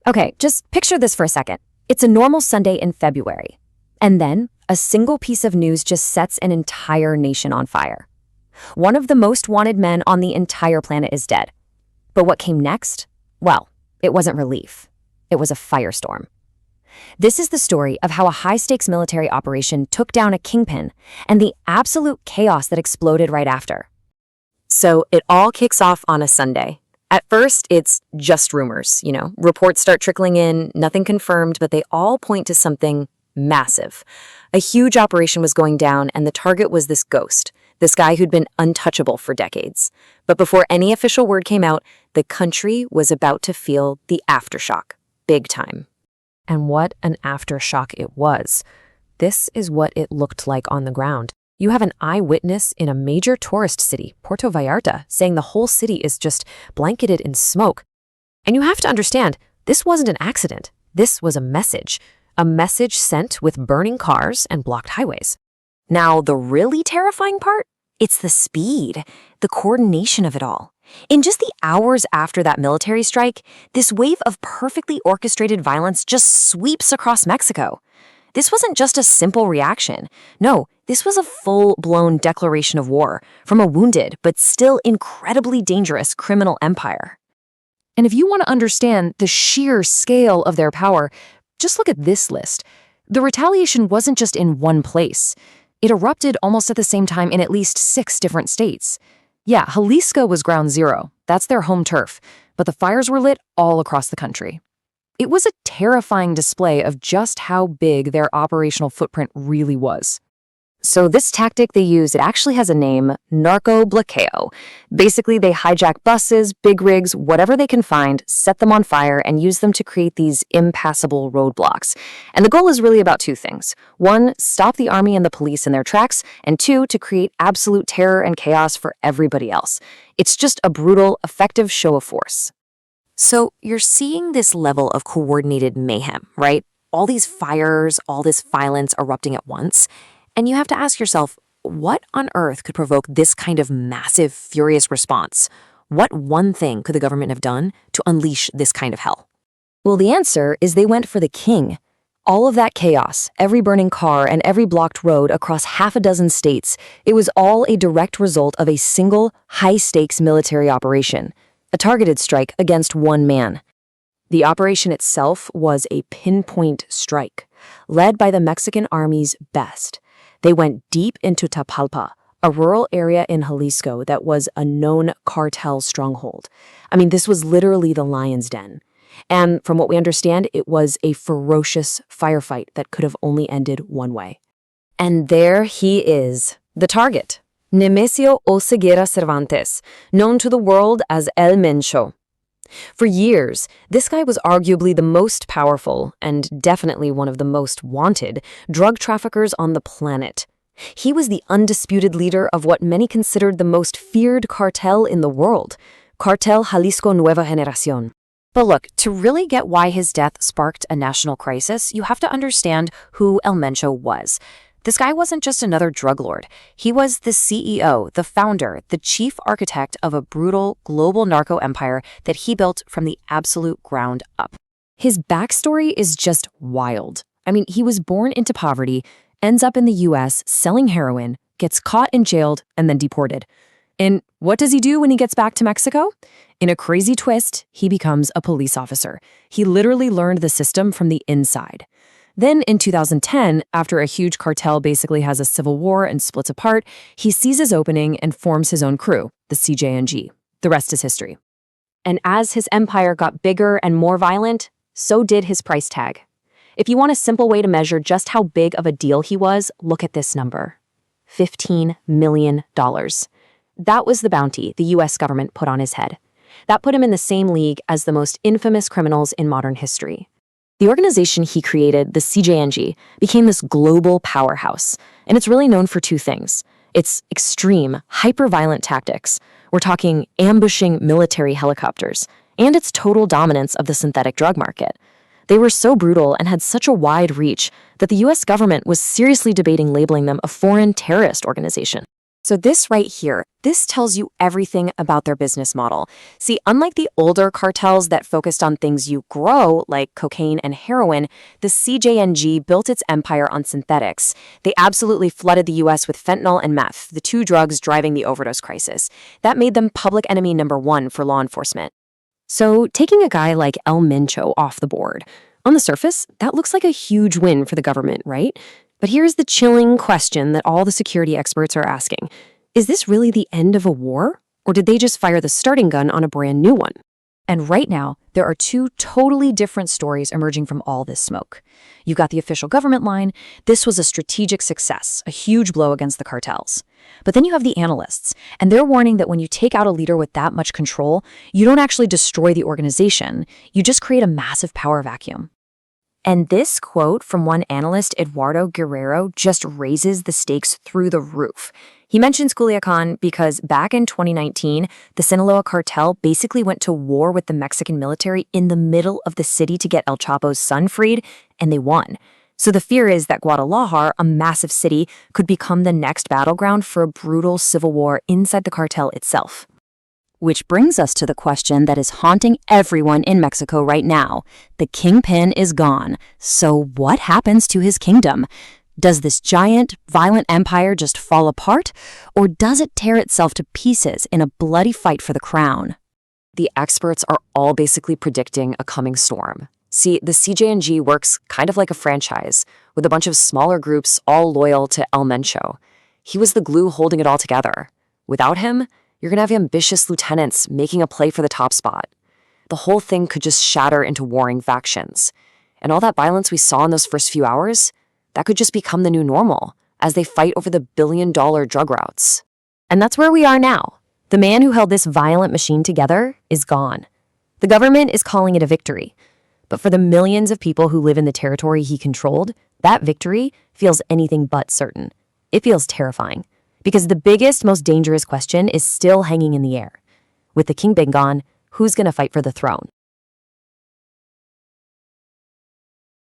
Okay, just picture this for a second. It's a normal Sunday in February. And then, a single piece of news just sets an entire nation on fire. One of the most wanted men on the entire planet is dead. But what came next? Well, it wasn't relief. It was a firestorm. This is the story of how a high-stakes military operation took down a kingpin and the absolute chaos that exploded right after. So it all kicks off on a Sunday. At first, it's just rumors, reports start trickling in, nothing confirmed, but they all point to something massive. A huge operation was going down, and the target was this ghost, this guy who'd been untouchable for decades. But before any official word came out, the country was about to feel the aftershock, big time. And what an aftershock it was. This is what it looked like on the ground. You have an eyewitness in a major tourist city, Puerto Vallarta, saying the whole city is just blanketed in smoke. And you have to understand, this wasn't an accident. This was a message sent with burning cars and blocked highways. Now, the really terrifying part? It's the speed, the coordination of it all. In just the hours after that military strike, this wave of perfectly orchestrated violence just sweeps across Mexico. This wasn't just a simple reaction. No, this was a full-blown declaration of war from a wounded but still incredibly dangerous criminal empire. And if you want to understand the sheer scale of their power, just look at this list. The retaliation wasn't just in one place. It erupted almost at the same time in at least 6 different states. Yeah, Jalisco was ground zero. That's their home turf. But the fires were lit all across the country. It was a terrifying display of just how big their operational footprint really was. So this tactic they use, it actually has a name, narco-blockade. Basically, they hijack buses, big rigs, whatever they can find, set them on fire, and use them to create these impassable roadblocks. And the goal is really about 2 things. 1, stop the army and the police in their tracks, and 2, to create absolute terror and chaos for everybody else. It's just a brutal, effective show of force. So you're seeing this level of coordinated mayhem, right? All these fires, all this violence erupting at once. And you have to ask yourself, what on earth could provoke this kind of massive, furious response? What one thing could the government have done to unleash this kind of hell? Well, the answer is they went for the king. All of that chaos, every burning car and every blocked road across half a dozen states, it was all a direct result of a single, high-stakes military operation, a targeted strike against one man. The operation itself was a pinpoint strike, led by the Mexican Army's best. They went deep into Tapalpa, a rural area in Jalisco that was a known cartel stronghold. I mean, this was literally the lion's den. And from what we understand, it was a ferocious firefight that could have only ended one way. And there he is, the target, Nemesio Oseguera Cervantes, known to the world as El Mencho. For years, this guy was arguably the most powerful, and definitely one of the most wanted, drug traffickers on the planet. He was the undisputed leader of what many considered the most feared cartel in the world, Cartel Jalisco New Generation. But look, to really get why his death sparked a national crisis, you have to understand who El Mencho was. This guy wasn't just another drug lord. He was the CEO, the founder, the chief architect of a brutal global narco empire that he built from the absolute ground up. His backstory is just wild. I mean, he was born into poverty, ends up in the US selling heroin, gets caught and jailed, and then deported. And what does he do when he gets back to Mexico? In a crazy twist, he becomes a police officer. He literally learned the system from the inside. Then in 2010, after a huge cartel basically has a civil war and splits apart, he sees his opening and forms his own crew, the CJNG. The rest is history. And as his empire got bigger and more violent, so did his price tag. If you want a simple way to measure just how big of a deal he was, look at this number. $15 million. That was the bounty the US government put on his head. That put him in the same league as the most infamous criminals in modern history. The organization he created, the CJNG, became this global powerhouse, and it's really known for 2 things. Its extreme, hyper-violent tactics, we're talking ambushing military helicopters, and its total dominance of the synthetic drug market. They were so brutal and had such a wide reach that the US government was seriously debating labeling them a foreign terrorist organization. So this right here, this tells you everything about their business model. See, unlike the older cartels that focused on things you grow, like cocaine and heroin, the CJNG built its empire on synthetics. They absolutely flooded the US with fentanyl and meth, the two drugs driving the overdose crisis. That made them public enemy number one for law enforcement. So taking a guy like El Mencho off the board, on the surface, that looks like a huge win for the government, right? But here's the chilling question that all the security experts are asking. Is this really the end of a war? Or did they just fire the starting gun on a brand new one? And right now, there are two totally different stories emerging from all this smoke. You've got the official government line. This was a strategic success, a huge blow against the cartels. But then you have the analysts, and they're warning that when you take out a leader with that much control, you don't actually destroy the organization. You just create a massive power vacuum. And this quote from one analyst, Eduardo Guerrero, just raises the stakes through the roof. He mentions Culiacan because back in 2019, the Sinaloa cartel basically went to war with the Mexican military in the middle of the city to get El Chapo's son freed, and they won. So the fear is that Guadalajara, a massive city, could become the next battleground for a brutal civil war inside the cartel itself. Which brings us to the question that is haunting everyone in Mexico right now. The kingpin is gone. So what happens to his kingdom? Does this giant, violent empire just fall apart? Or does it tear itself to pieces in a bloody fight for the crown? The experts are all basically predicting a coming storm. See, the CJNG works kind of like a franchise, with a bunch of smaller groups all loyal to El Mencho. He was the glue holding it all together. Without him, you're going to have ambitious lieutenants making a play for the top spot. The whole thing could just shatter into warring factions. And all that violence we saw in those first few hours, that could just become the new normal as they fight over the billion-dollar drug routes. And that's where we are now. The man who held this violent machine together is gone. The government is calling it a victory. But for the millions of people who live in the territory he controlled, that victory feels anything but certain. It feels terrifying. Because the biggest, most dangerous question is still hanging in the air. With the kingpin gone, who's going to fight for the throne?